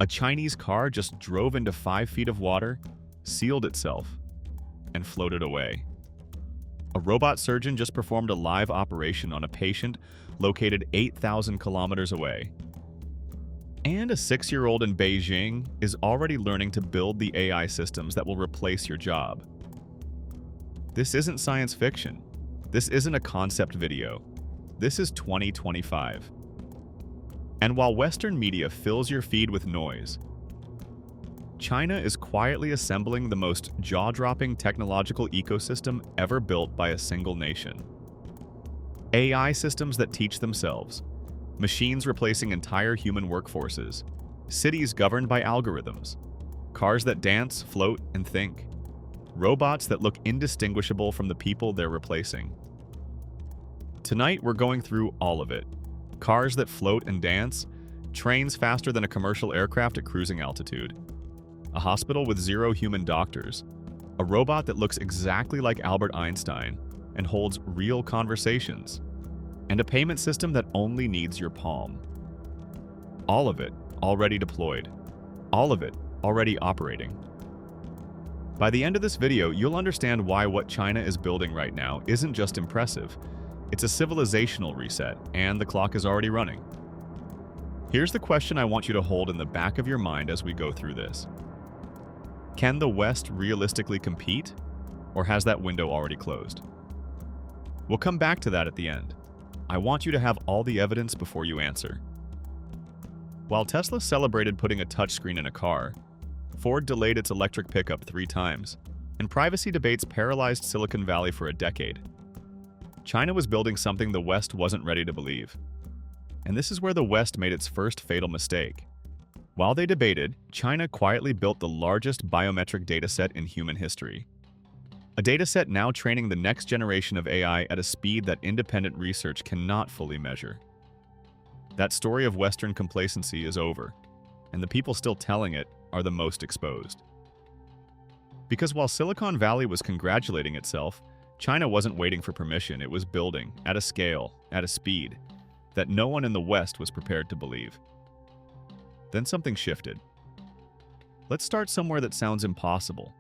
A Chinese car just drove into 5 feet of water, sealed itself, and floated away. A robot surgeon just performed a live operation on a patient located 8,000 kilometers away. And a 6-year-old in Beijing is already learning to build the AI systems that will replace your job. This isn't science fiction. This isn't a concept video. This is 2025. And while Western media fills your feed with noise, China is quietly assembling the most jaw-dropping technological ecosystem ever built by a single nation. AI systems that teach themselves, machines replacing entire human workforces, cities governed by algorithms, cars that dance, float, and think, robots that look indistinguishable from the people they're replacing. Tonight, we're going through all of it. Cars that float and dance, trains faster than a commercial aircraft at cruising altitude, a hospital with 0 human doctors, a robot that looks exactly like Albert Einstein and holds real conversations, and a payment system that only needs your palm. All of it already deployed. All of it already operating. By the end of this video, you'll understand why what China is building right now isn't just impressive. It's a civilizational reset, and the clock is already running. Here's the question I want you to hold in the back of your mind as we go through this. Can the West realistically compete, or has that window already closed? We'll come back to that at the end. I want you to have all the evidence before you answer. While Tesla celebrated putting a touchscreen in a car, Ford delayed its electric pickup 3 times, and privacy debates paralyzed Silicon Valley for a decade. China was building something the West wasn't ready to believe. And this is where the West made its first fatal mistake. While they debated, China quietly built the largest biometric dataset in human history. A dataset now training the next generation of AI at a speed that independent research cannot fully measure. That story of Western complacency is over, and the people still telling it are the most exposed. Because while Silicon Valley was congratulating itself, China wasn't waiting for permission. It was building, at a scale, at a speed, that no one in the West was prepared to believe. Then something shifted. Let's start somewhere that sounds impossible.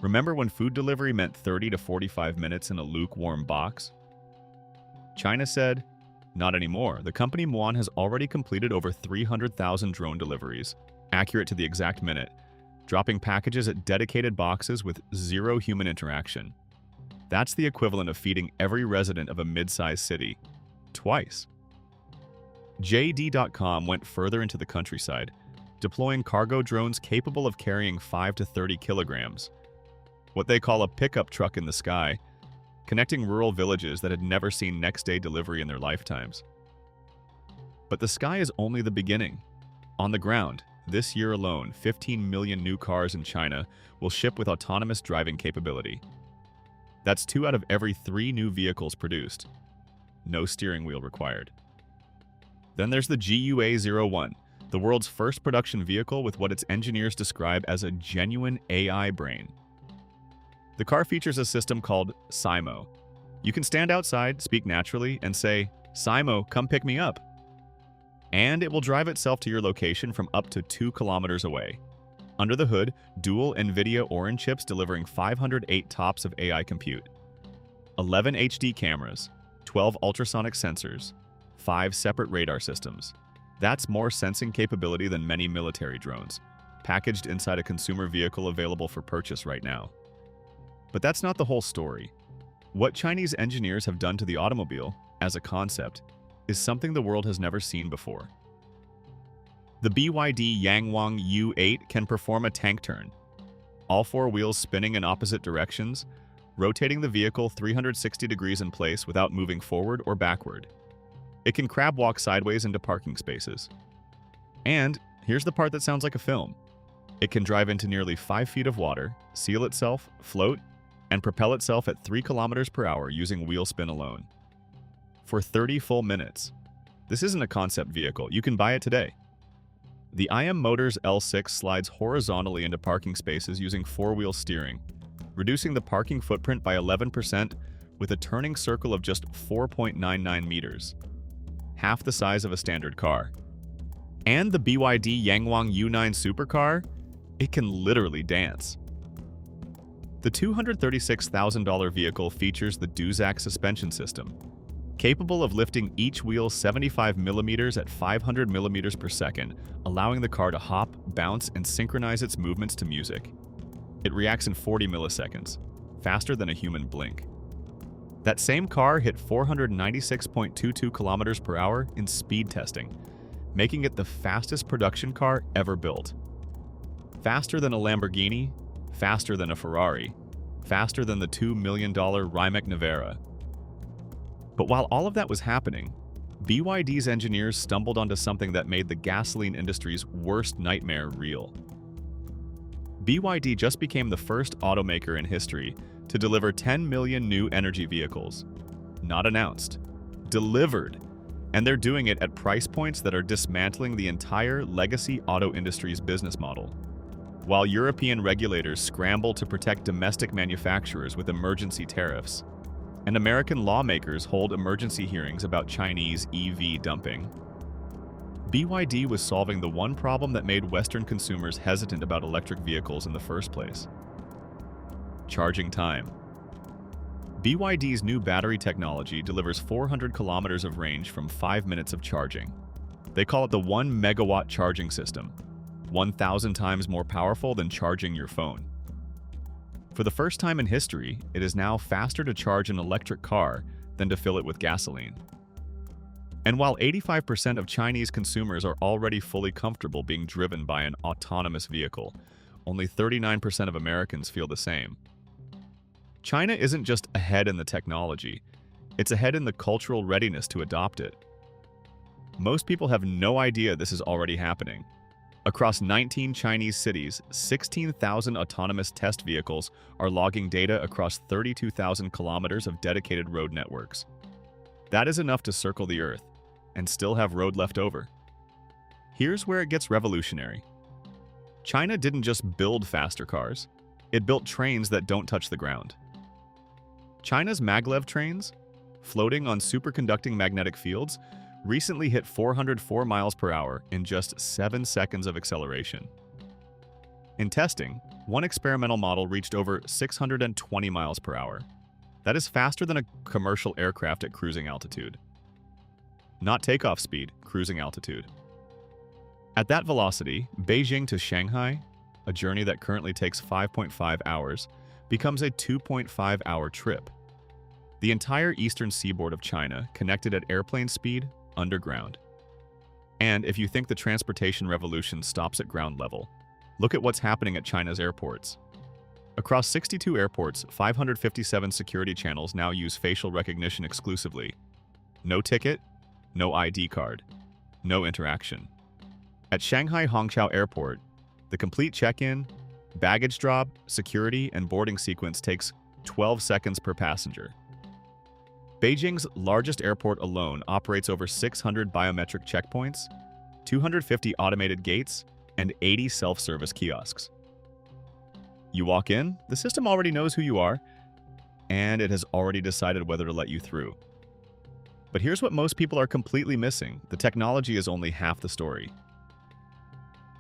Remember when food delivery meant 30 to 45 minutes in a lukewarm box? China said, not anymore. The company Muan has already completed over 300,000 drone deliveries, accurate to the exact minute, dropping packages at dedicated boxes with 0 human interaction. That's the equivalent of feeding every resident of a mid-sized city twice. JD.com went further into the countryside, deploying cargo drones capable of carrying 5 to 30 kilograms, what they call a pickup truck in the sky, connecting rural villages that had never seen next-day delivery in their lifetimes. But the sky is only the beginning. On the ground, this year alone, 15 million new cars in China will ship with autonomous driving capability. That's 2 out of every 3 new vehicles produced. No steering wheel required. Then there's the GUA-01, the world's first production vehicle with what its engineers describe as a genuine AI brain. The car features a system called Simo. You can stand outside, speak naturally, and say, "Simo, come pick me up." And it will drive itself to your location from up to 2 kilometers away. Under the hood, dual NVIDIA Orin chips delivering 508 TOPS of AI compute, 11 HD cameras, 12 ultrasonic sensors, 5 separate radar systems. That's more sensing capability than many military drones, packaged inside a consumer vehicle available for purchase right now. But that's not the whole story. What Chinese engineers have done to the automobile, as a concept, is something the world has never seen before. The BYD Yangwang U8 can perform a tank turn, all 4 wheels spinning in opposite directions, rotating the vehicle 360 degrees in place without moving forward or backward. It can crab walk sideways into parking spaces. And here's the part that sounds like a film. It can drive into nearly 5 feet of water, seal itself, float, and propel itself at 3 kilometers per hour using wheel spin alone. For 30 full minutes. This isn't a concept vehicle. You can buy it today. The IM Motors L6 slides horizontally into parking spaces using 4-wheel steering, reducing the parking footprint by 11% with a turning circle of just 4.99 meters, half the size of a standard car. And the BYD Yangwang U9 supercar, it can literally dance. The $236,000 vehicle features the Duzak suspension system, capable of lifting each wheel 75 millimeters at 500 millimeters per second, allowing the car to hop, bounce, and synchronize its movements to music. It reacts in 40 milliseconds, faster than a human blink. That same car hit 496.22 kilometers per hour in speed testing, making it the fastest production car ever built. Faster than a Lamborghini, faster than a Ferrari, faster than the $2 million Rimac Nevera. But while all of that was happening, BYD's engineers stumbled onto something that made the gasoline industry's worst nightmare real. BYD just became the first automaker in history to deliver 10 million new energy vehicles. Not announced, delivered. And they're doing it at price points that are dismantling the entire legacy auto industry's business model. While European regulators scramble to protect domestic manufacturers with emergency tariffs, and American lawmakers hold emergency hearings about Chinese EV dumping, BYD was solving the one problem that made Western consumers hesitant about electric vehicles in the first place: charging time. BYD's new battery technology delivers 400 kilometers of range from 5 minutes of charging. They call it the 1 megawatt charging system, 1,000 times more powerful than charging your phone. For the first time in history, it is now faster to charge an electric car than to fill it with gasoline. And while 85% of Chinese consumers are already fully comfortable being driven by an autonomous vehicle, only 39% of Americans feel the same. China isn't just ahead in the technology, it's ahead in the cultural readiness to adopt it. Most people have no idea this is already happening. Across 19 Chinese cities, 16,000 autonomous test vehicles are logging data across 32,000 kilometers of dedicated road networks. That is enough to circle the Earth and still have road left over. Here's where it gets revolutionary. China didn't just build faster cars, it built trains that don't touch the ground. China's maglev trains, floating on superconducting magnetic fields, recently hit 404 miles per hour in just 7 seconds of acceleration. In testing, one experimental model reached over 620 miles per hour. That is faster than a commercial aircraft at cruising altitude. Not takeoff speed, cruising altitude. At that velocity, Beijing to Shanghai, a journey that currently takes 5.5 hours, becomes a 2.5-hour trip. The entire eastern seaboard of China connected at airplane speed, underground. And if you think the transportation revolution stops at ground level, look at what's happening at China's airports. Across 62 airports, 557 security channels now use facial recognition exclusively. No ticket, no ID card, no interaction. At Shanghai Hongqiao Airport, the complete check-in, baggage drop, security, and boarding sequence takes 12 seconds per passenger. Beijing's largest airport alone operates over 600 biometric checkpoints, 250 automated gates, and 80 self-service kiosks. You walk in, the system already knows who you are, and it has already decided whether to let you through. But here's what most people are completely missing: the technology is only half the story.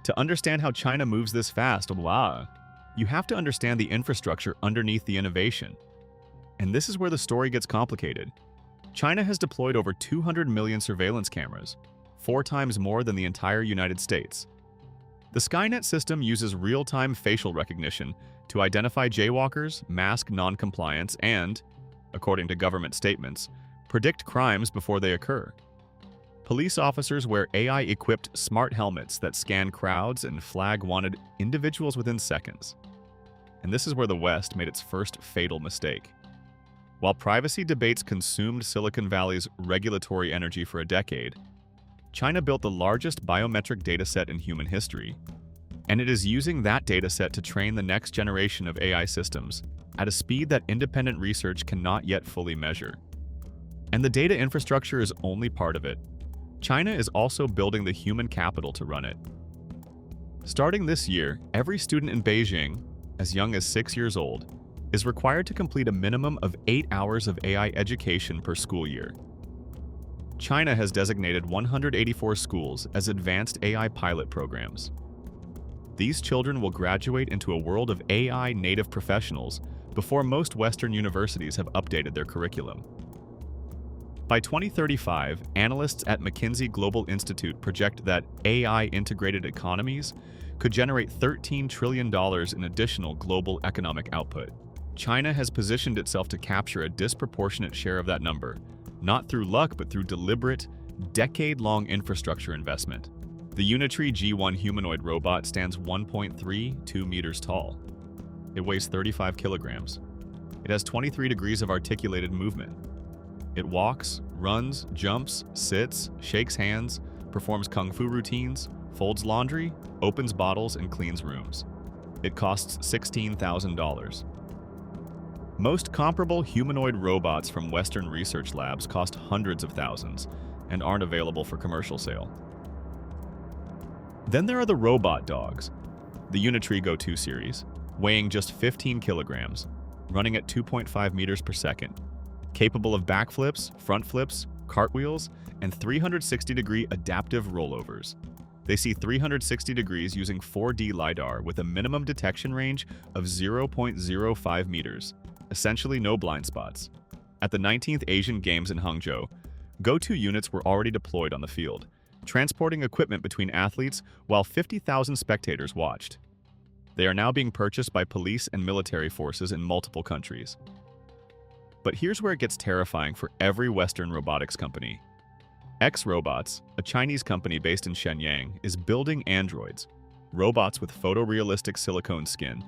To understand how China moves this fast, you have to understand the infrastructure underneath the innovation. And this is where the story gets complicated. China has deployed over 200 million surveillance cameras, 4 times more than the entire United States. The Skynet system uses real-time facial recognition to identify jaywalkers, mask non-compliance, and, according to government statements, predict crimes before they occur. Police officers wear AI-equipped smart helmets that scan crowds and flag wanted individuals within seconds. And this is where the West made its first fatal mistake. While privacy debates consumed Silicon Valley's regulatory energy for a decade, China built the largest biometric dataset in human history, and it is using that dataset to train the next generation of AI systems at a speed that independent research cannot yet fully measure. And the data infrastructure is only part of it. China is also building the human capital to run it. Starting this year, every student in Beijing, as young as 6 years old, is required to complete a minimum of 8 hours of AI education per school year. China has designated 184 schools as advanced AI pilot programs. These children will graduate into a world of AI native professionals before most Western universities have updated their curriculum. By 2035, analysts at McKinsey Global Institute project that AI-integrated economies could generate $13 trillion in additional global economic output. China has positioned itself to capture a disproportionate share of that number, not through luck but through deliberate, decade-long infrastructure investment. The Unitree G1 humanoid robot stands 1.32 meters tall. It weighs 35 kilograms. It has 23 degrees of articulated movement. It walks, runs, jumps, sits, shakes hands, performs kung fu routines, folds laundry, opens bottles, and cleans rooms. It costs $16,000. Most comparable humanoid robots from Western research labs cost hundreds of thousands and aren't available for commercial sale. Then there are the robot dogs, the Unitree Go 2 series, weighing just 15 kilograms, running at 2.5 meters per second, capable of backflips, front flips, cartwheels, and 360-degree adaptive rollovers. They see 360 degrees using 4D LiDAR with a minimum detection range of 0.05 meters, essentially no blind spots. At the 19th Asian Games in Hangzhou, Go 2 units were already deployed on the field, transporting equipment between athletes while 50,000 spectators watched. They are now being purchased by police and military forces in multiple countries. But here's where it gets terrifying for every Western robotics company. X-Robots, a Chinese company based in Shenyang, is building androids, robots with photorealistic silicone skin,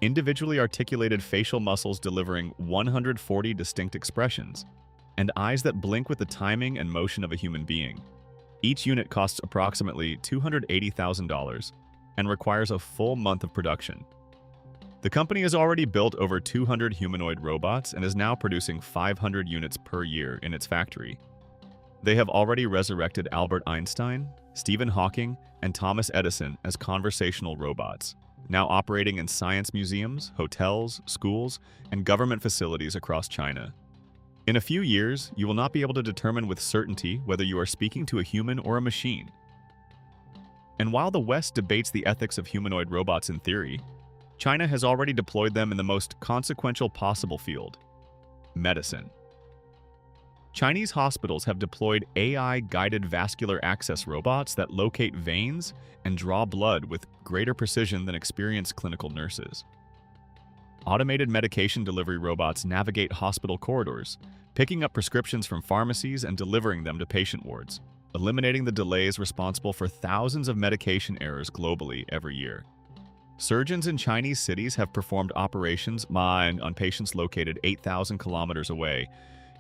individually articulated facial muscles delivering 140 distinct expressions, and eyes that blink with the timing and motion of a human being. Each unit costs approximately $280,000 and requires a full month of production. The company has already built over 200 humanoid robots and is now producing 500 units per year in its factory. They have already resurrected Albert Einstein, Stephen Hawking, and Thomas Edison as conversational robots, now operating in science museums, hotels, schools, and government facilities across China. In a few years, you will not be able to determine with certainty whether you are speaking to a human or a machine. And while the West debates the ethics of humanoid robots in theory, China has already deployed them in the most consequential possible field: medicine. Chinese hospitals have deployed AI-guided vascular access robots that locate veins and draw blood with greater precision than experienced clinical nurses. Automated medication delivery robots navigate hospital corridors, picking up prescriptions from pharmacies and delivering them to patient wards, eliminating the delays responsible for thousands of medication errors globally every year. Surgeons in Chinese cities have performed operations on patients located 8,000 kilometers away,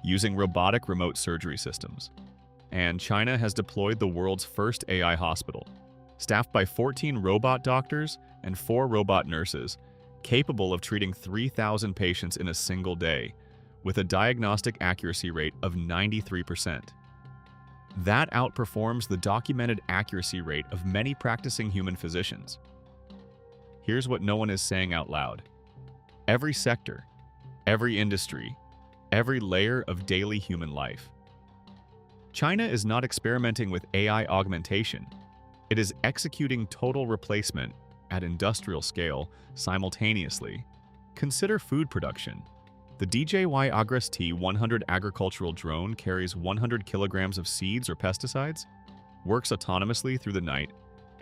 using robotic remote surgery systems. And China has deployed the world's first AI hospital, staffed by 14 robot doctors and 4 robot nurses, capable of treating 3,000 patients in a single day, with a diagnostic accuracy rate of 93%. That outperforms the documented accuracy rate of many practicing human physicians. Here's what no one is saying out loud. Every sector, every industry, every layer of daily human life. China is not experimenting with AI augmentation. It is executing total replacement at industrial scale simultaneously. Consider food production. The DJI Agras T100 agricultural drone carries 100 kilograms of seeds or pesticides, works autonomously through the night,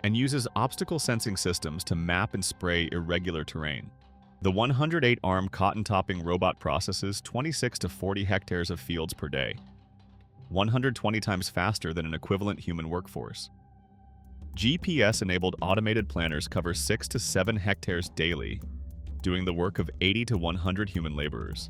and uses obstacle sensing systems to map and spray irregular terrain. The 108-arm cotton-topping robot processes 26 to 40 hectares of fields per day, 120 times faster than an equivalent human workforce. GPS-enabled automated planters cover 6 to 7 hectares daily, doing the work of 80 to 100 human laborers.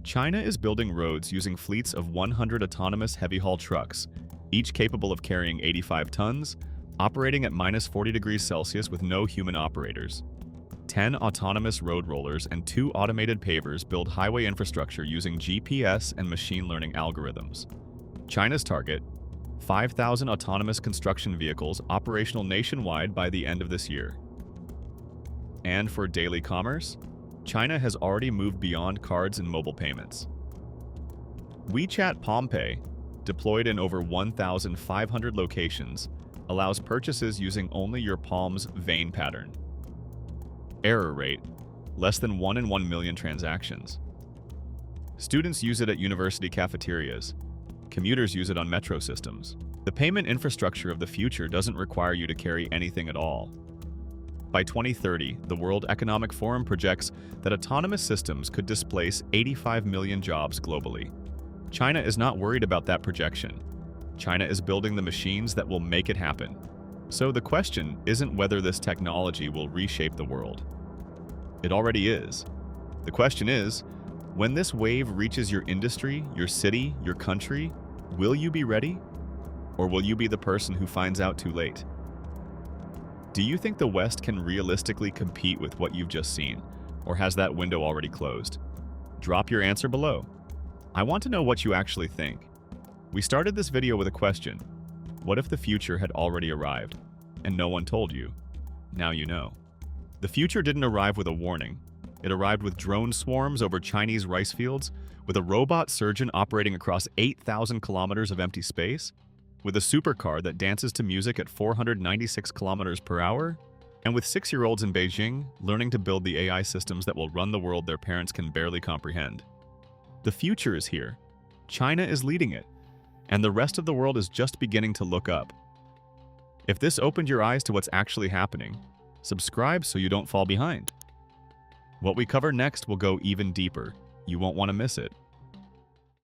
China is building roads using fleets of 100 autonomous heavy-haul trucks, each capable of carrying 85 tons, operating at -40 degrees Celsius with no human operators. 10 autonomous road rollers and 2 automated pavers build highway infrastructure using GPS and machine learning algorithms. China's target: 5,000 autonomous construction vehicles operational nationwide by the end of this year. And for daily commerce, China has already moved beyond cards and mobile payments. WeChat PalmPay, deployed in over 1,500 locations, allows purchases using only your palm's vein pattern. Error rate, less than 1 in 1 million transactions. Students use it at university cafeterias. Commuters use it on metro systems. The payment infrastructure of the future doesn't require you to carry anything at all. By 2030, the World Economic Forum projects that autonomous systems could displace 85 million jobs globally. China is not worried about that projection. China is building the machines that will make it happen. So the question isn't whether this technology will reshape the world. It already is. The question is, when this wave reaches your industry, your city, your country, will you be ready? Or will you be the person who finds out too late? Do you think the West can realistically compete with what you've just seen, or has that window already closed? Drop your answer below. I want to know what you actually think. We started this video with a question. What if the future had already arrived, and no one told you? Now you know. The future didn't arrive with a warning. It arrived with drone swarms over Chinese rice fields, with a robot surgeon operating across 8,000 kilometers of empty space, with a supercar that dances to music at 496 kilometers per hour, and with 6-year-olds in Beijing learning to build the AI systems that will run the world their parents can barely comprehend. The future is here. China is leading it, and the rest of the world is just beginning to look up. If this opened your eyes to what's actually happening, subscribe so you don't fall behind. What we cover next will go even deeper. You won't want to miss it.